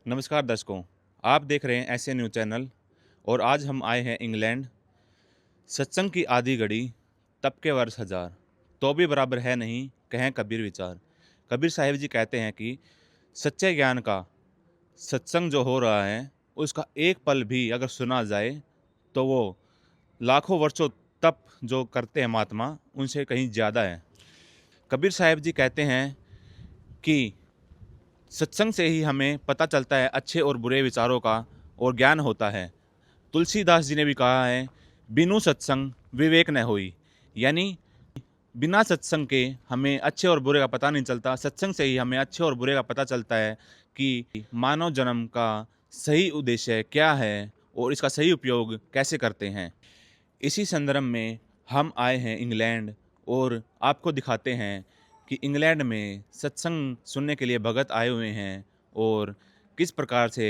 नमस्कार दर्शकों, आप देख रहे हैं ऐसे न्यूज़ चैनल और आज हम आए हैं इंग्लैंड। सत्संग की आधी घड़ी, तब के वर्ष हजार, तो भी बराबर है नहीं, कहें कबीर विचार। कबीर साहिब जी कहते हैं कि सच्चे ज्ञान का सत्संग जो हो रहा है, उसका एक पल भी अगर सुना जाए तो वो लाखों वर्षों तप जो करते हैं महात्मा, उनसे कहीं ज़्यादा है। कबीर साहिब जी कहते हैं कि सत्संग से ही हमें पता चलता है अच्छे और बुरे विचारों का और ज्ञान होता है। तुलसीदास जी ने भी कहा है, बिनु सत्संग विवेक न होई। यानी बिना सत्संग के हमें अच्छे और बुरे का पता नहीं चलता। सत्संग से ही हमें अच्छे और बुरे का पता चलता है कि मानव जन्म का सही उद्देश्य क्या है और इसका सही उपयोग कैसे करते हैं। इसी संदर्भ में हम आए हैं इंग्लैंड और आपको दिखाते हैं कि इंग्लैंड में सत्संग सुनने के लिए भगत आए हुए हैं और किस प्रकार से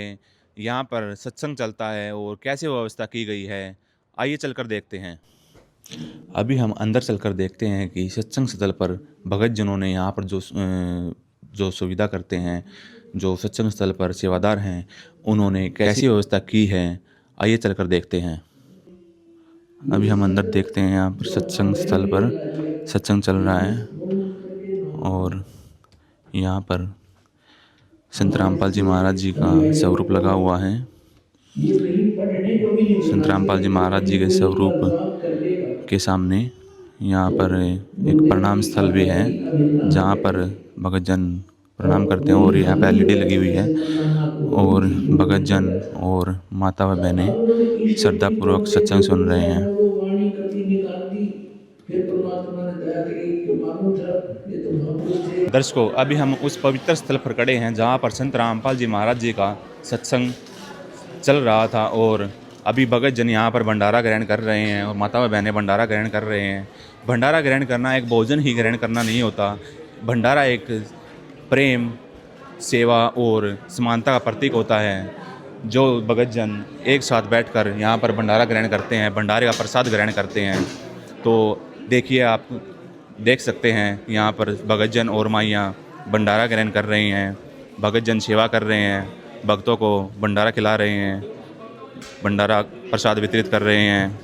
यहाँ पर सत्संग चलता है और कैसे व्यवस्था की गई है। आइए चलकर देखते हैं। अभी हम अंदर चलकर देखते हैं कि सत्संग स्थल पर भगत जनों ने यहाँ पर जो सुविधा करते हैं, जो सत्संग स्थल पर सेवादार हैं, उन्होंने कैसी व्यवस्था की है। आइए चलकर देखते हैं। अभी हम अंदर देखते हैं, यहाँ पर सत्संग स्थल पर सत्संग चल रहा है और यहाँ पर संत रामपाल जी महाराज जी का स्वरूप लगा हुआ है। संत रामपाल जी महाराज जी के स्वरूप के सामने यहाँ पर एक प्रणाम स्थल भी है, जहाँ पर भगत जन प्रणाम करते हैं और यहाँ पर एलईडी लगी हुई है और भगत जन और माता व बहनें श्रद्धापूर्वक सत्संग सुन रहे हैं। दर्शकों, अभी हम उस पवित्र स्थल पर खड़े हैं जहाँ पर संत रामपाल जी महाराज जी का सत्संग चल रहा था और अभी भगत जन यहाँ पर भंडारा ग्रहण कर रहे हैं और माता व बहनें भंडारा ग्रहण कर रहे हैं। भंडारा ग्रहण करना एक भोजन ही ग्रहण करना नहीं होता। भंडारा एक प्रेम, सेवा और समानता का प्रतीक होता है। जो भगत जन एक साथ बैठकर यहाँ पर भंडारा ग्रहण करते हैं, भंडारे का प्रसाद ग्रहण करते हैं। तो देखिए, आप देख सकते हैं यहाँ पर भगत जन और माइयाँ भंडारा ग्रहण कर रही हैं। भगत जन सेवा कर रहे हैं, भक्तों को भंडारा खिला रहे हैं, भंडारा प्रसाद वितरित कर रहे हैं।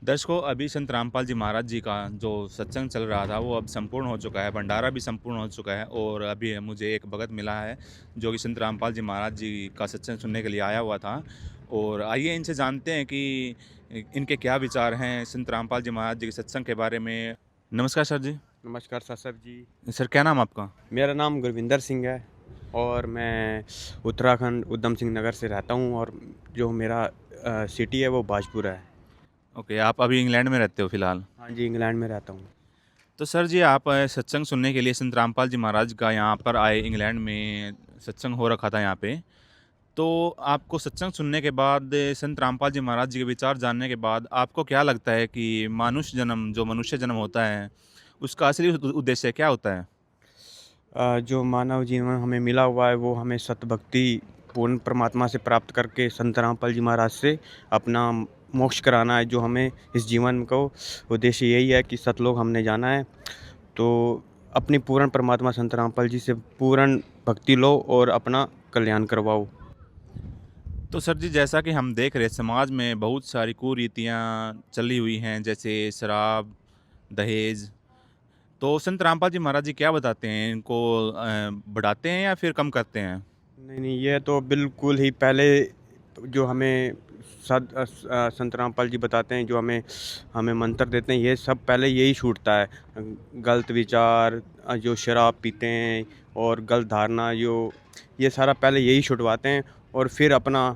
दर्शकों, अभी संत रामपाल जी महाराज जी का जो सत्संग चल रहा था वो अब संपूर्ण हो चुका है, भंडारा भी संपूर्ण हो चुका है और अभी मुझे एक भगत मिला है जो कि संत रामपाल जी महाराज जी का सत्संग सुनने के लिए आया हुआ था। और आइए इनसे जानते हैं कि इनके क्या विचार हैं संत रामपाल जी महाराज जी के सत्संग के बारे में। नमस्कार सर जी। नमस्कार सर जी। सर, क्या नाम आपका? मेरा नाम गुरविंदर सिंह है और मैं उत्तराखंड उधम सिंह नगर से रहता हूँ और जो मेरा सिटी है वो बाजपुर है। ओके, आप अभी इंग्लैंड में रहते हो फिलहाल? हाँ जी, इंग्लैंड में रहता हूँ। तो सर जी, आप सत्संग सुनने के लिए संत रामपाल जी महाराज का यहाँ पर आए, इंग्लैंड में सत्संग हो रखा था यहाँ पे। तो आपको सत्संग सुनने के बाद, संत रामपाल जी महाराज जी के विचार जानने के बाद आपको क्या लगता है कि मानुष जन्म, जो मनुष्य जन्म होता है, उसका असली उद्देश्य क्या होता है? जो मानव जीवन हमें मिला हुआ है वो हमें सतभक्ति पूर्ण परमात्मा से प्राप्त करके संत रामपाल जी महाराज से अपना मोक्ष कराना है। जो हमें इस जीवन को उद्देश्य यही है कि सतलोक हमने जाना है, तो अपनी पूर्ण परमात्मा संत रामपाल जी से पूर्ण भक्ति लो और अपना कल्याण करवाओ। तो सर जी, जैसा कि हम देख रहे हैं समाज में बहुत सारी कुरीतियाँ चली हुई हैं, जैसे शराब, दहेज। तो संत रामपाल जी महाराज जी क्या बताते हैं? इनको बढ़ाते हैं या फिर कम करते हैं? नहीं, ये तो बिल्कुल ही पहले जो हमें संत रामपाल जी बताते हैं, जो हमें हमें मंत्र देते हैं, ये सब पहले यही छूटता है। गलत विचार, जो शराब पीते हैं और गलत धारणा जो ये सारा पहले यही छुटवाते हैं और फिर अपना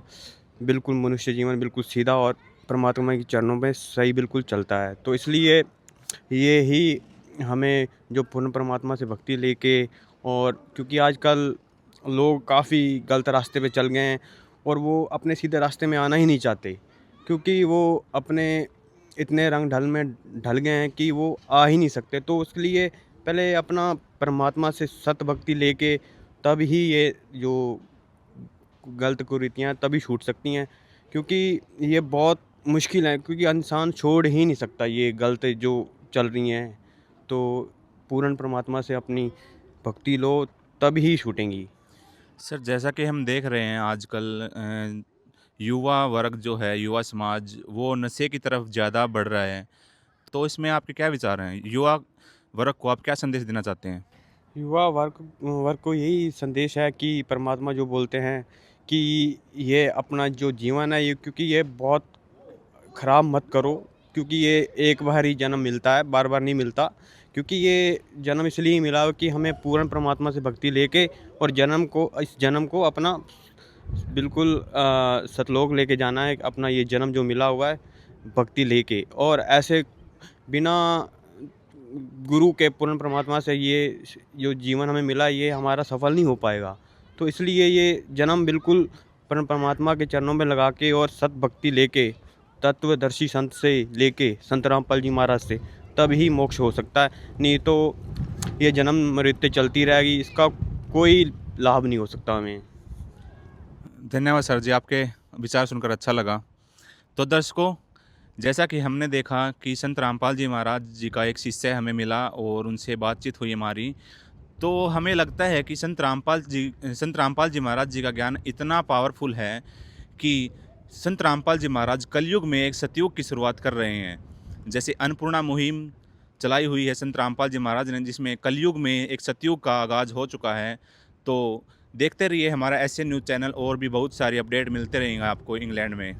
बिल्कुल मनुष्य जीवन बिल्कुल सीधा और परमात्मा के चरणों में सही बिल्कुल चलता है। तो इसलिए ये ही हमें जो पूर्ण परमात्मा से भक्ति लेके, और क्योंकि आजकल लोग काफ़ी गलत रास्ते पे चल गए हैं और वो अपने सीधे रास्ते में आना ही नहीं चाहते, क्योंकि वो अपने इतने रंग ढल में ढल गए हैं कि वो आ ही नहीं सकते। तो उसके लिए पहले अपना परमात्मा से सत भक्ति लेके तब ही ये जो गलत कुरीतियाँ तभी छूट सकती हैं, क्योंकि ये बहुत मुश्किल है, क्योंकि इंसान छोड़ ही नहीं सकता ये गलत जो चल रही हैं। तो पूर्ण परमात्मा से अपनी भक्ति लो तब ही छूटेंगी। सर, जैसा कि हम देख रहे हैं आजकल युवा वर्ग जो है, युवा समाज वो नशे की तरफ ज़्यादा बढ़ रहा है। तो इसमें आपके क्या विचार हैं? युवा वर्ग को आप क्या संदेश देना चाहते हैं? युवा वर्ग वर्ग को यही संदेश है कि परमात्मा जो बोलते हैं कि ये अपना जो जीवन है, ये क्योंकि ये बहुत ख़राब मत करो, क्योंकि ये एक बार ही जन्म मिलता है, बार-बार नहीं मिलता। क्योंकि ये जन्म इसलिए मिला कि हमें पूर्ण परमात्मा से भक्ति लेके और इस जन्म को अपना बिल्कुल सतलोक लेके जाना है। अपना ये जन्म जो मिला हुआ है भक्ति लेके, और ऐसे बिना गुरु के पूर्ण परमात्मा से ये जो जीवन हमें मिला ये हमारा सफल नहीं हो पाएगा। तो इसलिए ये जन्म बिल्कुल परम परमात्मा के चरणों में लगा के और सत भक्ति लेके तत्वदर्शी संत से लेके संत रामपाल जी महाराज से तब ही मोक्ष हो सकता है। नहीं तो ये जन्म मृत्यु चलती रहेगी, इसका कोई लाभ नहीं हो सकता हमें। धन्यवाद सर जी, आपके विचार सुनकर अच्छा लगा। तो दर्शकों, जैसा कि हमने देखा कि संत रामपाल जी महाराज जी का एक शिष्य हमें मिला और उनसे बातचीत हुई हमारी, तो हमें लगता है कि संत रामपाल जी महाराज जी का ज्ञान इतना पावरफुल है कि संत रामपाल जी महाराज कलयुग में एक सतयुग की शुरुआत कर रहे हैं। जैसे अन्नपूर्णा मुहिम चलाई हुई है संत रामपाल जी महाराज ने, जिसमें कलयुग में एक सतयुग का आगाज़ हो चुका है। तो देखते रहिए हमारा एसएन न्यूज़ चैनल, और भी बहुत सारी अपडेट मिलते रहेंगे आपको इंग्लैंड में।